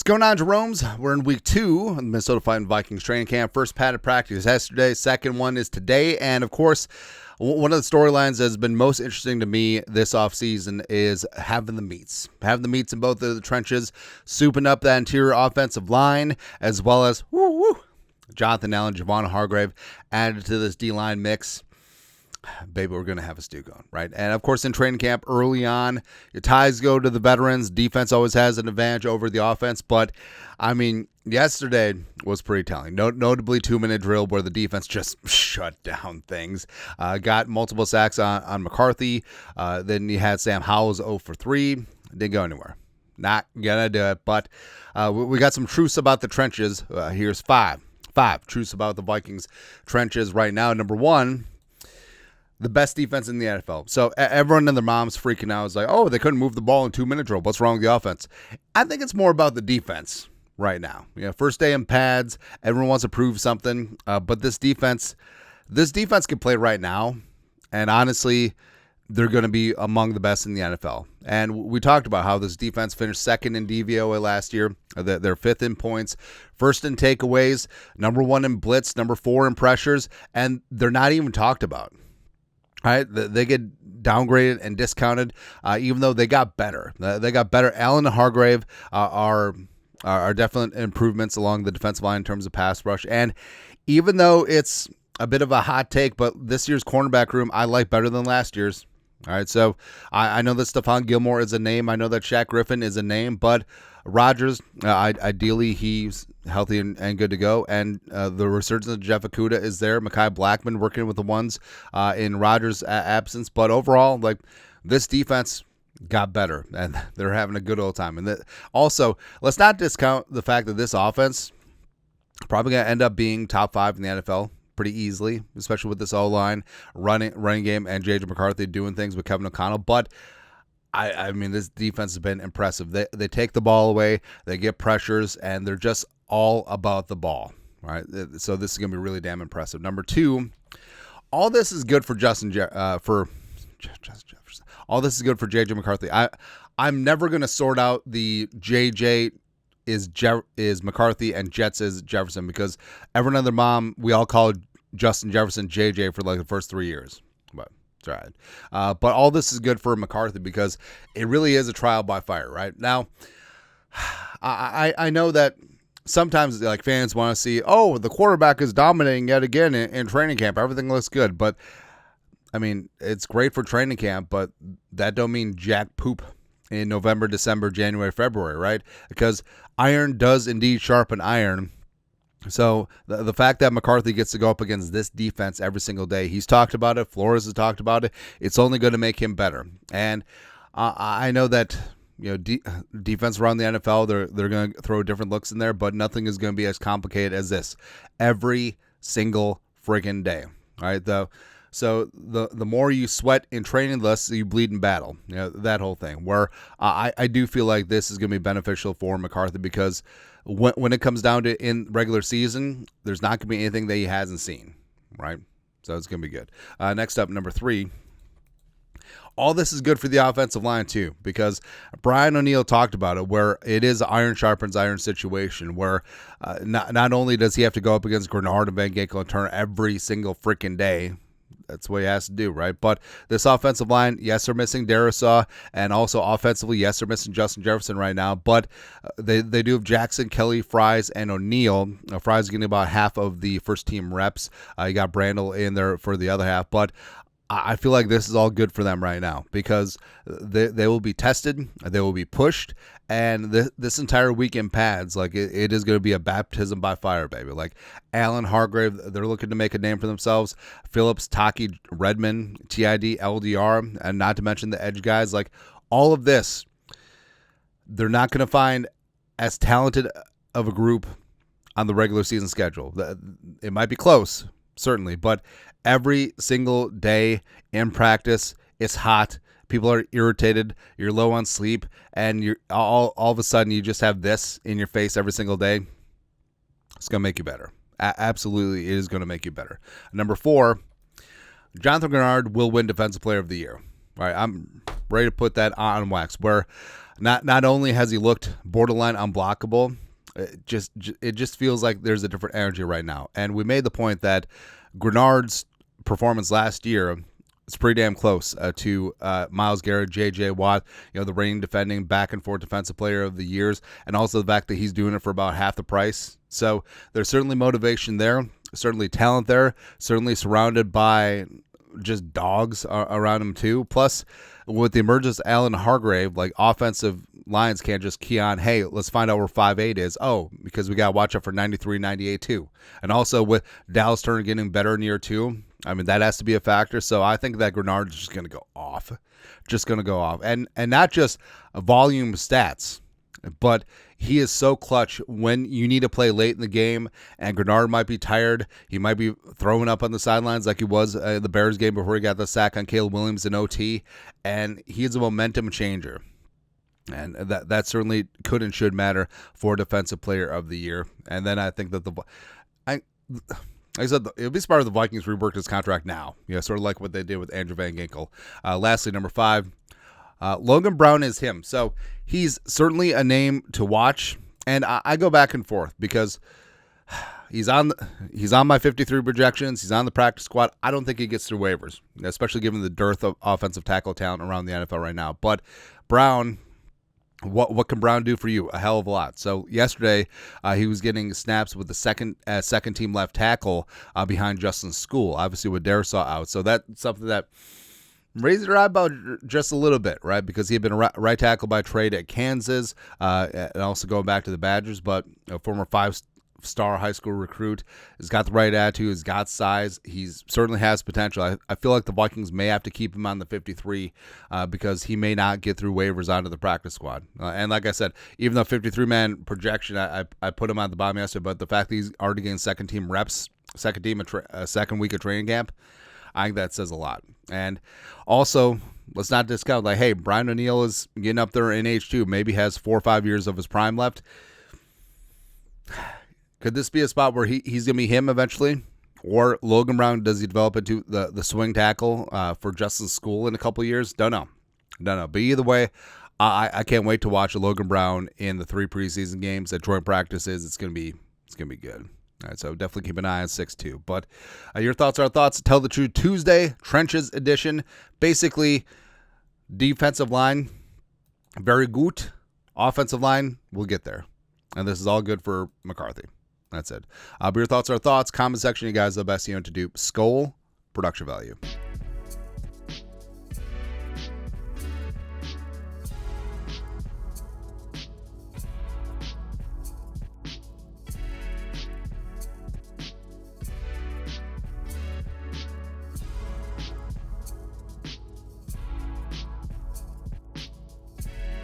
What's going on, Jeromes? We're in week 2 of the Minnesota Vikings training camp. First padded practice yesterday. Second one is today. And, of course, one of the storylines that has been most interesting to me this offseason is having the meets. Having the meets in both of the trenches, souping up that interior offensive line, as well as Jonathan Allen, Javon Hargrave added to this D-line mix. Baby, we're going to have a stew going, right? And, of course, in training camp early on, your ties go to the veterans. Defense always has an advantage over the offense. But, I mean, yesterday was pretty telling. Notably, 2-minute drill where the defense just shut down things. Got multiple sacks on McCarthy. Then you had Sam Howell's 0 for 3. Didn't go anywhere. Not going to do it. But we got some truths about the trenches. Here's five truths about the Vikings trenches right now. Number one, the best defense in the NFL. So everyone and their mom's freaking out. It's like, oh, they couldn't move the ball in 2-minute drill. What's wrong with the offense? I think it's more about the defense right now. First day in pads. Everyone wants to prove something. But this defense can play right now. And honestly, they're going to be among the best in the NFL. And we talked about how this defense finished second in DVOA last year. They're fifth in points, first in takeaways, number 1 in blitz, number 4 in pressures, and they're not even talked about. All right, they get downgraded and discounted, even though they got better. They got better. Allen and Hargrave are definite improvements along the defensive line in terms of pass rush. And even though it's a bit of a hot take, but this year's cornerback room I like better than last year's. All right, so I know that Stephon Gilmore is a name. I know that Shaq Griffin is a name, but Rodgers, ideally he's healthy and good to go. And the resurgence of Jeff Okudah is there. Mekhi Blackman working with the ones in Rodgers' absence. But overall, like, this defense got better, and they're having a good old time. And also, let's not discount the fact that this offense probably going to end up being top 5 in the NFL pretty easily, especially with this O-line, running game, and J.J. McCarthy doing things with Kevin O'Connell. But I mean, this defense has been impressive. They take the ball away, they get pressures, and they're just all about the ball. Right? So this is going to be really damn impressive. Number 2, all this is good for Justin Jefferson. All this is good for J.J. McCarthy. I'm never going to sort out the J.J. is McCarthy and Jets is Jefferson, because everyone and their mom, we all called Justin Jefferson JJ for like the first 3 years. But it's all right. But all this is good for McCarthy because it really is a trial by fire, right? Now, I know that sometimes like fans want to see, oh, the quarterback is dominating yet again in training camp. Everything looks good. But, I mean, it's great for training camp, but that don't mean jack poop in November, December, January, February, right? Because iron does indeed sharpen iron. So the fact that McCarthy gets to go up against this defense every single day, he's talked about it, Flores has talked about it, it's only going to make him better. And I know that defense around the NFL, they're going to throw different looks in there, but nothing is going to be as complicated as this every single friggin' day. All right, So the more you sweat in training, the less you bleed in battle. That whole thing. Where I do feel like this is going to be beneficial for McCarthy because when it comes down to in regular season, there's not going to be anything that he hasn't seen, right? So it's going to be good. Next up, number 3. All this is good for the offensive line too, because Brian O'Neill talked about it, where it is iron sharpens iron situation, where not only does he have to go up against Greenard and Van Ginkel and Turner every single freaking day. That's what he has to do, right? But this offensive line, yes, they're missing Darisaw, and also offensively, yes, they're missing Justin Jefferson right now. But they do have Jackson, Kelly, Fries, and O'Neal. Fries is getting about half of the first-team reps. You got Brandel in there for the other half. But I feel like this is all good for them right now because they will be tested, they will be pushed, and this entire week in pads, like it is going to be a baptism by fire, baby. Like Allen, Hargrave, they're looking to make a name for themselves. Phillips, Taki, Redmond, TID, LDR, and not to mention the edge guys. Like all of this, they're not going to find as talented of a group on the regular season schedule. It might be close, certainly, but every single day in practice, it's hot. People are irritated. You're low on sleep, and you're all of a sudden you just have this in your face every single day. It's gonna make you better. Absolutely, it is gonna make you better. Number 4, Jonathan Greenard will win Defensive Player of the Year. All right, ready to put that on wax, where not only has he looked borderline unblockable, it just feels like there's a different energy right now. And we made the point that Greenard's performance last year is pretty damn close to Myles Garrett, J.J. Watt, the reigning defending back and forth defensive player of the years, and also the fact that he's doing it for about half the price. So there's certainly motivation there, certainly talent there, certainly surrounded by just dogs around him too. Plus, with the emergence of Allen Hargrave, like offensive lines can't just key on, hey, let's find out where 5'8" is. Oh, because we got to watch out for 93, 98 too. And also with Dallas Turner getting better in year 2, I mean, that has to be a factor. So I think that Greenard is just going to go off. Just going to go off. And not just volume stats, but he is so clutch when you need to play late in the game, and Greenard might be tired. He might be throwing up on the sidelines like he was the Bears game before he got the sack on Caleb Williams in OT, and he's a momentum changer. And that certainly could and should matter for Defensive Player of the Year. And then I think that like I said, it'll be smart if the Vikings reworked his contract now. Sort of like what they did with Andrew Van Ginkel. Lastly, number 5, Logan Brown is him. So he's certainly a name to watch. And I go back and forth because he's on my 53 projections. He's on the practice squad. I don't think he gets through waivers, especially given the dearth of offensive tackle talent around the NFL right now. But Brown, what can Brown do for you? A hell of a lot. So yesterday, he was getting snaps with the second team left tackle behind Justin School, obviously with Darrisaw out. So that's something that raised your eyebrow just a little bit, right? Because he had been a right tackle by trade at Kansas, and also going back to the Badgers, but a former 5-star high school recruit. He's got the right attitude. He's got size. He certainly has potential. I feel like the Vikings may have to keep him on the 53 because he may not get through waivers onto the practice squad. And like I said, even though 53-man projection, I put him on the bottom yesterday, but the fact that he's already getting second-team reps, second week of training camp, I think that says a lot. And also, let's not discount, like, hey, Brian O'Neill is getting up there in age too. Maybe has 4 or 5 years of his prime left. Could this be a spot where he's going to be him eventually? Or Logan Brown, does he develop into the swing tackle for Justin School in a couple years? Don't know. But either way, I can't wait to watch Logan Brown in the 3 preseason games at joint practices. It's going to be good. All right, so definitely keep an eye on 6-2. But your thoughts are thoughts. Tell the Truth Tuesday, Trenches edition. Basically, defensive line, very good. Offensive line, we'll get there. And this is all good for McCarthy. That's it. But your thoughts are thoughts. Comment section, you guys, the best you know to do. Skol, production value.